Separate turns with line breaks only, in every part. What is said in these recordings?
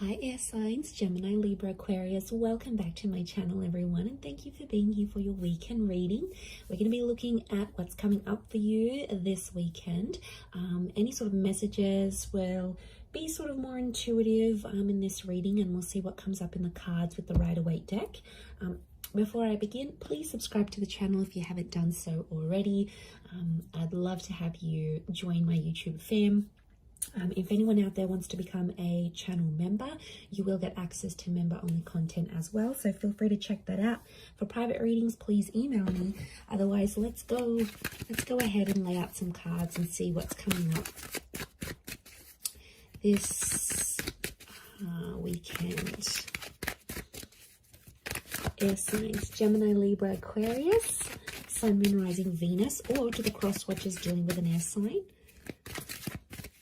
Hi air signs, Gemini, Libra, Aquarius. Welcome back to my channel, everyone, and thank you for being here for your weekend reading. We're going to be looking at what's coming up for you this weekend. Any sort of messages will be sort of more intuitive in this reading, and we'll see what comes up in the cards with the Rider-Waite deck. Before I begin, please subscribe to the channel if you haven't done so already. I'd love to have you join my YouTube fam. If anyone out there wants to become a channel member, you will get access to member-only content as well. So feel free to check that out. For private readings, please email me. Otherwise, let's go ahead and lay out some cards and see what's coming up this weekend. Air signs, Gemini, Libra, Aquarius, Sun, Moon, Rising, Venus, or to the cross watchers dealing with an air sign.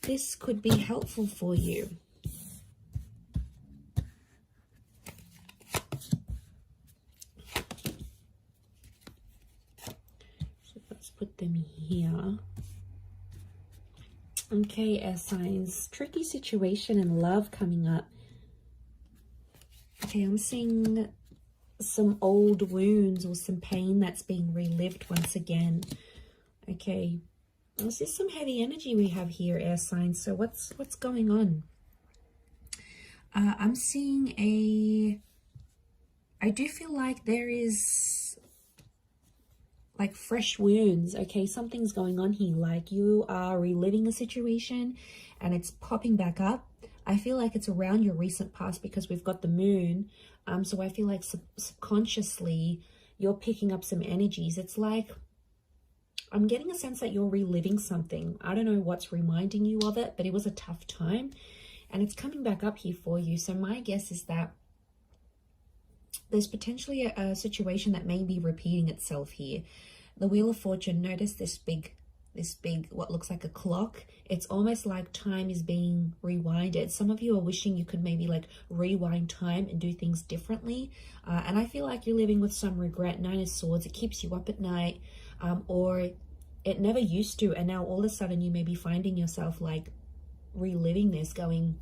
This could be helpful for you. So let's put them here. Okay, air signs, tricky situation in love coming up. Okay, I'm seeing some old wounds or some pain that's being relived once again. Okay. This is some heavy energy we have here, air signs. So what's going on? I'm seeing I do feel like there is like fresh wounds. Okay, something's going on here. Like you are reliving a situation and it's popping back up. I feel like it's around your recent past because we've got the moon. So I feel like subconsciously you're picking up some energies. It's like I'm getting a sense that you're reliving something. I don't know what's reminding you of it, but it was a tough time and it's coming back up here for you. So my guess is that there's potentially a situation that may be repeating itself here. The Wheel of Fortune, notice this big, what looks like a clock. It's almost like time is being rewinded. Some of you are wishing you could maybe like rewind time and do things differently. And I feel like you're living with some regret. Nine of Swords, it keeps you up at night. Or it never used to, and now all of a sudden you may be finding yourself like reliving this, going,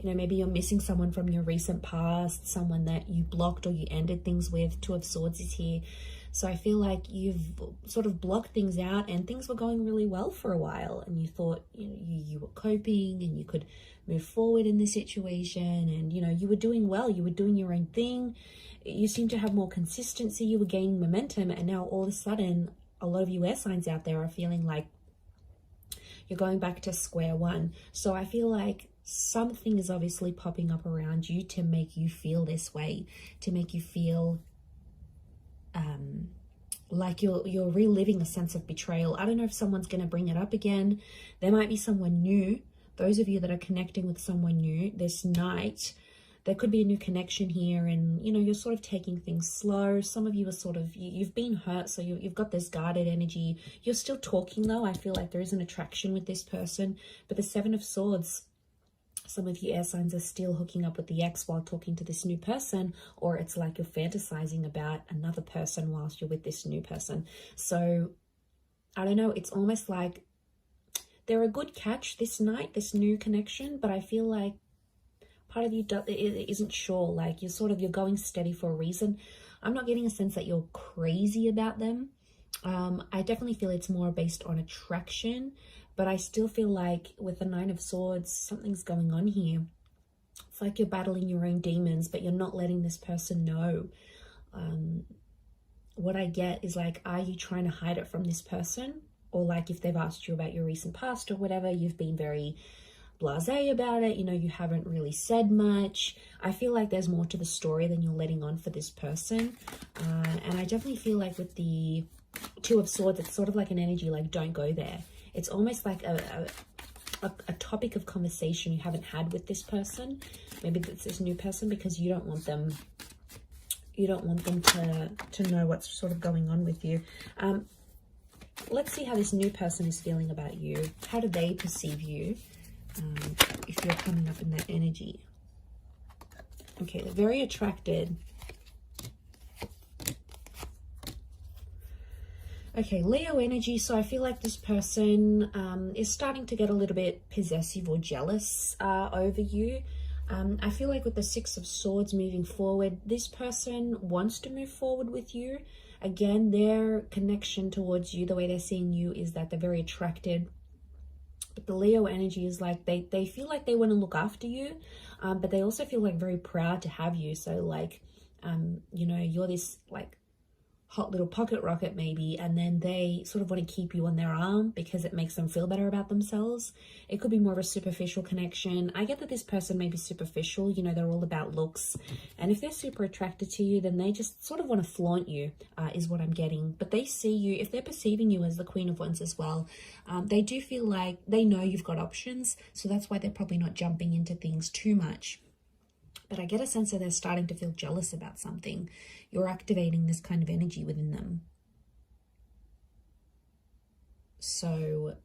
you know, maybe you're missing someone from your recent past, someone that you blocked or you ended things with. Two of Swords is here. So I feel like you've sort of blocked things out and things were going really well for a while and you thought, you know, you were coping and you could move forward in this situation and, you know, you were doing well, you were doing your own thing. You seem to have more consistency, you were gaining momentum, and now all of a sudden a lot of you air signs out there are feeling like you're going back to square one. So I feel like something is obviously popping up around you to make you feel this way, to make you feel like you're reliving a sense of betrayal. I don't know if someone's going to bring it up again. There might be someone new. Those of you that are connecting with someone new this night, there could be a new connection here, and you know, you're sort of taking things slow. Some of you are sort of, you've been hurt, so you've got this guarded energy. You're still talking though. I feel like there is an attraction with this person, but the Seven of Swords, some of you air signs are still hooking up with the ex while talking to this new person, or it's like you're fantasizing about another person whilst you're with this new person. So I don't know, it's almost like they're a good catch this night, this new connection, but I feel like part of you isn't sure, like you're going steady for a reason. I'm not getting a sense that you're crazy about them. I definitely feel it's more based on attraction, but I still feel like with the Nine of Swords, something's going on here. It's like you're battling your own demons, but you're not letting this person know. What I get is like, are you trying to hide it from this person? Or like if they've asked you about your recent past or whatever, you've been very blasé about it, you know, you haven't really said much. I feel like there's more to the story than you're letting on for this person. And I definitely feel like with the Two of Swords, it's sort of like an energy like, don't go there. It's almost like a topic of conversation you haven't had with this person. Maybe it's this new person, because you don't want them to know what's sort of going on with you. Let's see how this new person is feeling about you. How do they perceive you? If you're coming up in that energy. Okay, they're very attracted. Okay, Leo energy. So I feel like this person is starting to get a little bit possessive or jealous over you. I feel like with the Six of Swords moving forward, this person wants to move forward with you. Again, their connection towards you, the way they're seeing you, is that they're very attracted. But the Leo energy is like they feel like they want to look after you, but they also feel like very proud to have you. So like, you know, you're this like hot little pocket rocket maybe, and then they sort of want to keep you on their arm because it makes them feel better about themselves. It could be more of a superficial connection. I get that this person may be superficial, you know, they're all about looks, and if they're super attracted to you, then they just sort of want to flaunt you, is what I'm getting. But they see you, if they're perceiving you as the Queen of Wands as well, they do feel like they know you've got options, so that's why they're probably not jumping into things too much. But I get a sense that they're starting to feel jealous about something. You're activating this kind of energy within them. So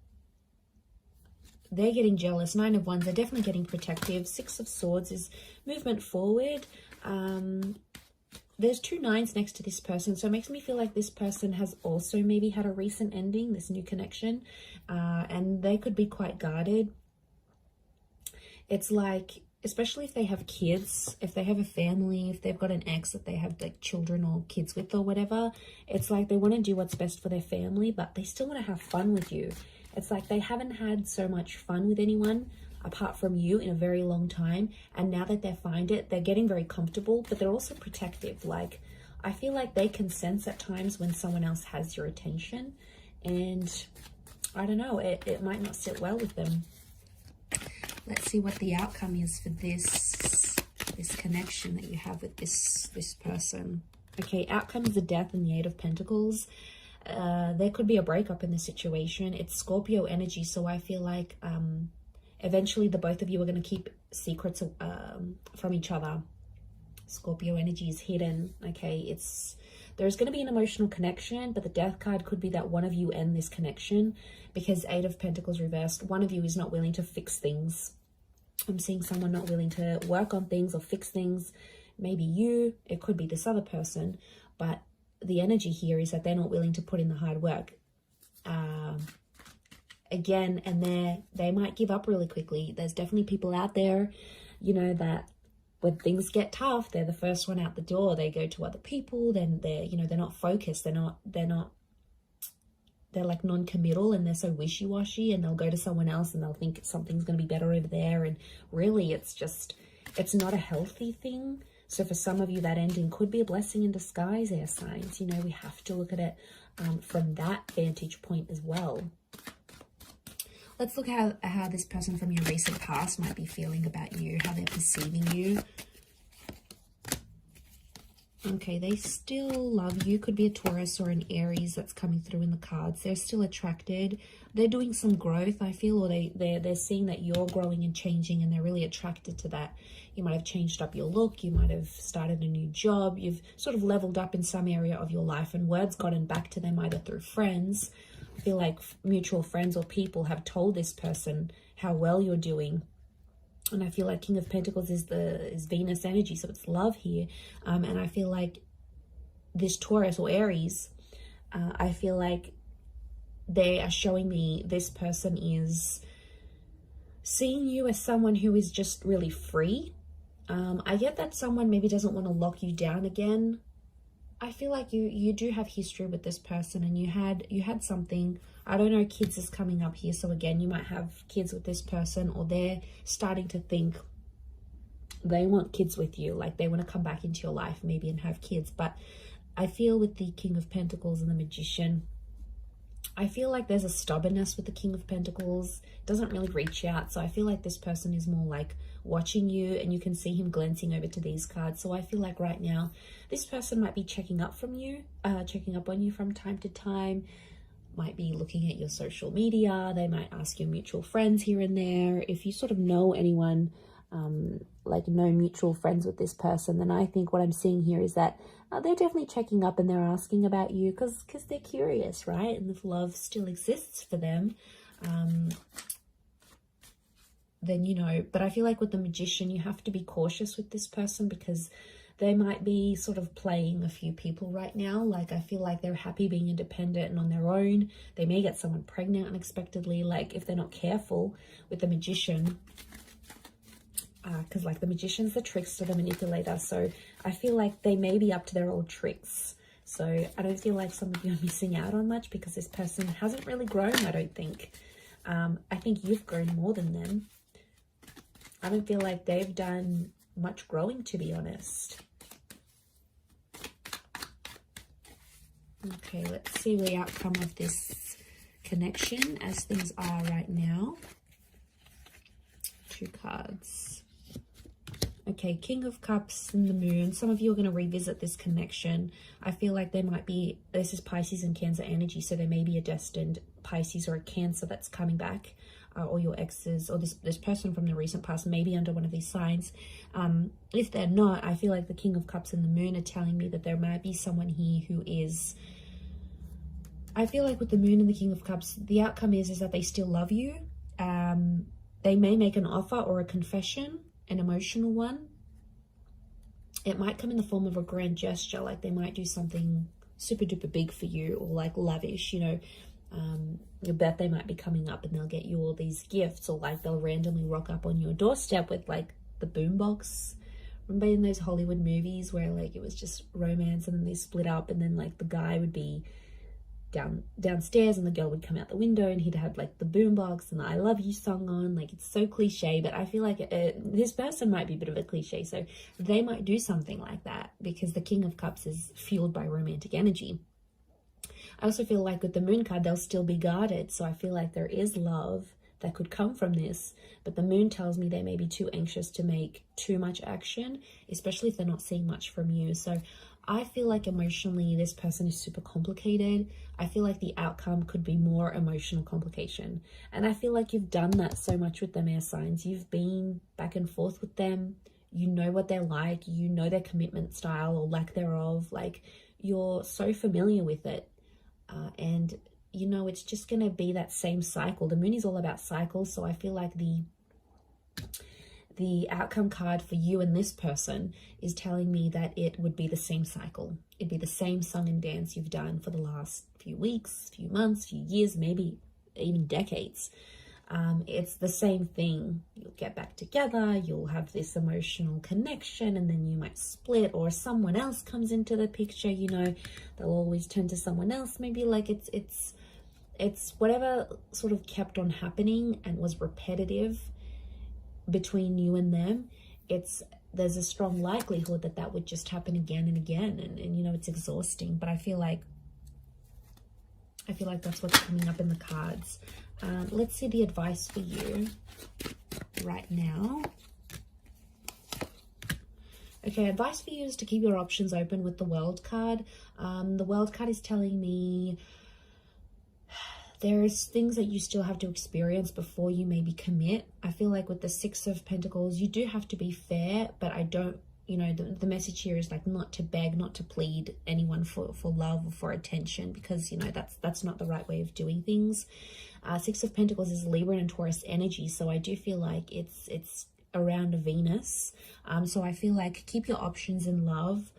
they're getting jealous. Nine of Wands, they're definitely getting protective. Six of Swords is movement forward. There's two nines next to this person, so it makes me feel like this person has also maybe had a recent ending, this new connection, and they could be quite guarded. It's like, especially if they have kids, if they have a family, if they've got an ex that they have like children or kids with or whatever, it's like they want to do what's best for their family, but they still want to have fun with you. It's like they haven't had so much fun with anyone apart from you in a very long time, and now that they find it, they're getting very comfortable, but they're also protective. Like, I feel like they can sense at times when someone else has your attention, and I don't know, it might not sit well with them. Let's see what the outcome is for this connection that you have with this person. Okay, outcome is the Death and the Eight of Pentacles. There could be a breakup in the situation. It's Scorpio energy, so I feel like eventually the both of you are going to keep secrets from each other. Scorpio energy is hidden. Okay, there's going to be an emotional connection, but the Death card could be that one of you end this connection, because Eight of Pentacles reversed, one of you is not willing to fix things. I'm seeing someone not willing to work on things or fix things. Maybe you, it could be this other person, but the energy here is that they're not willing to put in the hard work. Again, and they might give up really quickly. There's definitely people out there, you know, that when things get tough, they're the first one out the door. They go to other people, then they're not focused. They're like non-committal, and they're so wishy-washy, and they'll go to someone else and they'll think something's going to be better over there. And really it's not a healthy thing. So for some of you, that ending could be a blessing in disguise, air signs. You know, we have to look at it from that vantage point as well. Let's look at how this person from your recent past might be feeling about you, how they're perceiving you. Okay, they still love you. Could be a Taurus or an Aries that's coming through in the cards. They're still attracted. They're doing some growth, I feel, or they're seeing that you're growing and changing, and they're really attracted to that. You might have changed up your look. You might have started a new job. You've sort of leveled up in some area of your life, and word's gotten back to them either through friends. I feel like mutual friends or people have told this person how well you're doing. And I feel like King of Pentacles is Venus energy, so it's love here. And I feel like this Taurus or Aries, I feel like they are showing me this person is seeing you as someone who is just really free. I get that someone maybe doesn't want to lock you down again. I feel like you do have history with this person, and you had something. I don't know, kids is coming up here, so again, you might have kids with this person, or they're starting to think they want kids with you, like they want to come back into your life maybe and have kids. But I feel with the King of Pentacles and the Magician, I feel like there's a stubbornness with the King of Pentacles. It doesn't really reach out, so I feel like this person is more like watching you, and you can see him glancing over to these cards. So I feel like right now this person might be checking up on you from time to time, might be looking at your social media. They might ask your mutual friends here and there. If you sort of know anyone, like no mutual friends with this person, then I think what I'm seeing here is that they're definitely checking up, and they're asking about you because they're curious, right? And if love still exists for them, then, you know, but I feel like with the Magician, you have to be cautious with this person because they might be sort of playing a few people right now. Like, I feel like they're happy being independent and on their own. They may get someone pregnant unexpectedly, like if they're not careful with the Magician. because like the Magician's the trickster, the manipulator. So I feel like they may be up to their old tricks. So I don't feel like some of you are missing out on much because this person hasn't really grown, I don't think. I think you've grown more than them. I don't feel like they've done much growing, to be honest. Okay, let's see the outcome of this connection as things are right now. 2 cards. Okay, King of Cups and the Moon. Some of you are going to revisit this connection. I feel like there might be, this is Pisces and Cancer energy, so there may be a destined Pisces or a Cancer that's coming back, or your exes, or this person from the recent past may be under one of these signs. If they're not, I feel like the King of Cups and the Moon are telling me that there might be someone here who is, I feel like with the Moon and the King of Cups, the outcome is that they still love you. They may make an offer or a confession, an emotional one. It might come in the form of a grand gesture, like they might do something super duper big for you, or like lavish, you know. Your birthday might be coming up and they'll get you all these gifts, or like they'll randomly rock up on your doorstep with like the boombox. Remember in those Hollywood movies where like it was just romance and then they split up, and then like the guy would be downstairs and the girl would come out the window and he'd have like the boombox and the I love you song on. Like, it's so cliche, but I feel like this person might be a bit of a cliche, so they might do something like that because the King of Cups is fueled by romantic energy. I also feel like with the Moon card, they'll still be guarded, so I feel like there is love that could come from this, but the Moon tells me they may be too anxious to make too much action, especially if they're not seeing much from you. So I feel like emotionally this person is super complicated. I feel like the outcome could be more emotional complication. And I feel like you've done that so much with them, air signs. You've been back and forth with them. You know what they're like. You know their commitment style or lack thereof. Like, you're so familiar with it. And, you know, it's just going to be that same cycle. The Moon is all about cycles. So I feel like the outcome card for you and this person is telling me that it would be the same cycle. It'd be the same song and dance you've done for the last few weeks, few months, few years, maybe even decades. It's the same thing. You'll get back together, you'll have this emotional connection, and then you might split, or someone else comes into the picture. You know, they'll always turn to someone else. Maybe like it's whatever sort of kept on happening and was repetitive between you and them. There's a strong likelihood that that would just happen again and again, and you know, it's exhausting. But I feel like that's what's coming up in the cards. Let's see the advice for you right now. Okay, advice for you is to keep your options open with the World card. The World card is telling me there's things that you still have to experience before you maybe commit. I feel like with the Six of Pentacles, you do have to be fair, but I don't, you know, the message here is like not to beg, not to plead anyone for love or for attention, because, you know, that's not the right way of doing things. Six of Pentacles is Libra and Taurus energy, so I do feel like it's around Venus. So I feel like keep your options in love.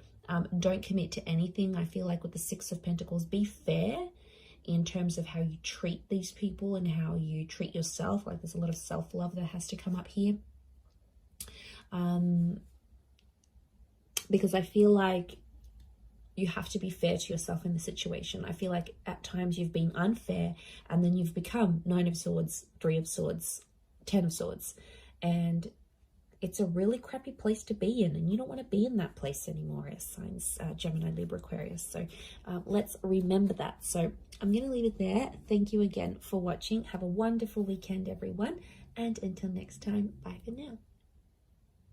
Don't commit to anything. I feel like with the Six of Pentacles, be fair in terms of how you treat these people and how you treat yourself. Like, there's a lot of self-love that has to come up here. Because I feel like you have to be fair to yourself in the situation. I feel like at times you've been unfair, and then you've become Nine of Swords, Three of Swords, Ten of Swords. And it's a really crappy place to be in, and you don't want to be in that place anymore, as signs Gemini, Libra, Aquarius. So let's remember that. So I'm going to leave it there. Thank you again for watching. Have a wonderful weekend, everyone. And until next time, bye for now.